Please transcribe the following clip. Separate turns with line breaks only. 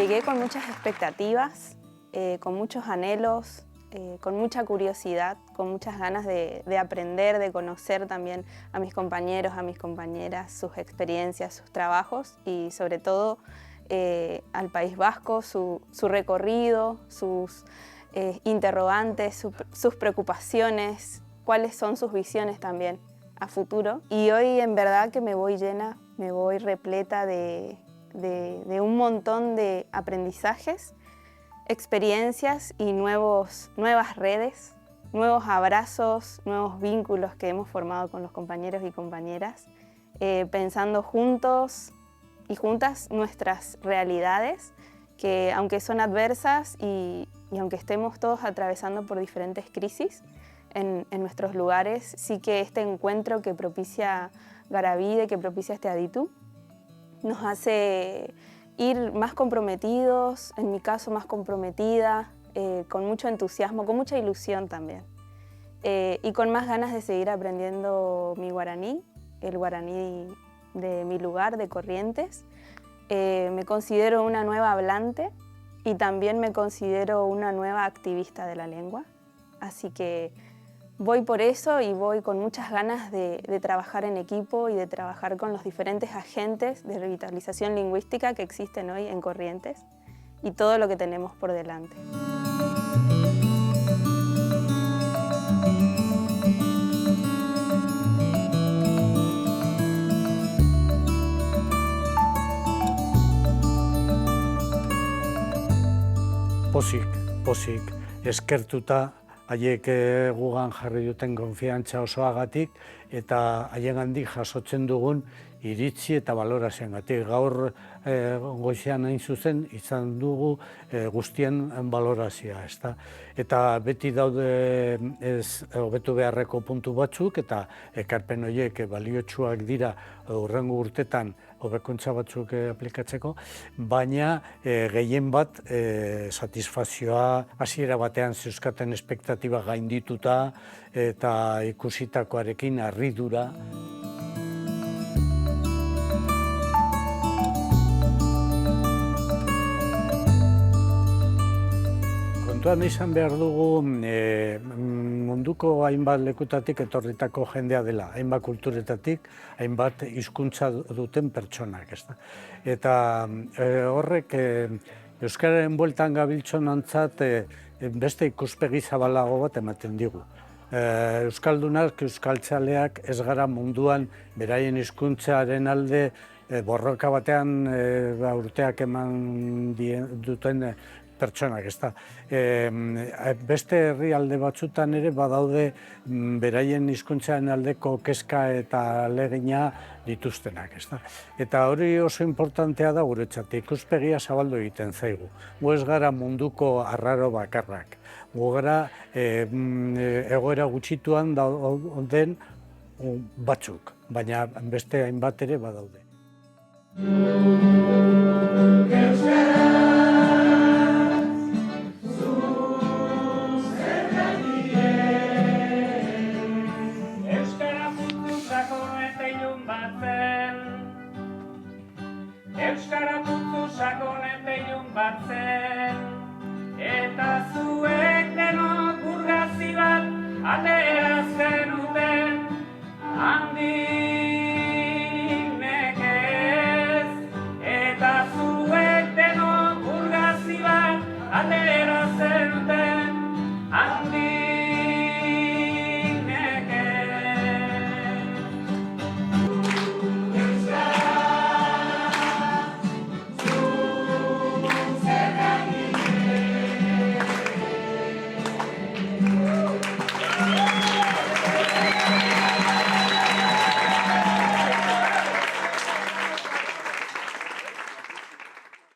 Llegué con muchas expectativas, con muchos anhelos, con mucha curiosidad, con muchas ganas de aprender, de conocer también a mis compañeros, a mis compañeras, sus experiencias, sus trabajos y sobre todo al País Vasco, su recorrido, sus interrogantes, sus preocupaciones, cuáles son sus visiones también a futuro. Y hoy en verdad que me voy llena, me voy repleta de un montón de aprendizajes, experiencias y nuevas redes, nuevos abrazos, nuevos vínculos que hemos formado con los compañeros y compañeras, pensando juntos y juntas nuestras realidades, que aunque son adversas y aunque estemos todos atravesando por diferentes crisis en nuestros lugares, sí que este encuentro que propicia Garabide, que propicia este Aditu, nos hace ir más comprometidos, en mi caso más comprometida, con mucho entusiasmo, con mucha ilusión también. Y con más ganas de seguir aprendiendo mi guaraní, el guaraní de mi lugar, de Corrientes. Me considero una nueva hablante y también me considero una nueva activista de la lengua. Así que voy por eso y voy con muchas ganas de trabajar en equipo y de trabajar con los diferentes agentes de revitalización lingüística que existen hoy en Corrientes y todo lo que tenemos por delante.
Pozik, eskertuta haiek gugan jarri duten konfiantza osoagatik eta haiengandik jasotzen dugun iritzi eta balorazioengatik. Gaur goizean hain zuzen izan dugu guztien balorazioa, ezta? Eta beti daude ez hobetu beharreko puntu batzuk eta ekarpen horiek baliotsuak dira hurrengo urtetan hobekuntza batzuk aplikatzeko, baina gehien bat satisfazioa hasiera batean zeuzkaten espektatiba gaindituta eta ikusitakoarekin harridura. Kontuan izan behar dugu munduko hainbat lekutatik etorritako jendea dela, hainbat kulturetatik, hainbat hizkuntza duten pertsonak, ezta? Eta horrek euskararen bueltan gabiltzonantzat beste ikuspegi zabalago bat ematen digu. Euskaldunak, euskaltzaleak ez gara munduan beraien hizkuntzaren alde borroka batean urteak eman duten pertsonak, ezta. Beste herrialde batzutan ere badaude beraien hizkuntzaren aldeko kezka eta ahalegina dituztenak, ezta. Eta hori oso importantea da guretzat, ikuspegia zabaldu egiten zaigu. Gu ez gara munduko arraro bakarrak. Gu gara egoera gutxituan dauden batzuk, baina beste hainbat ere badaude.
Euskara putzu sakonen teilun bat zen, eta zuek denok urgazi bat atera zenuten, handi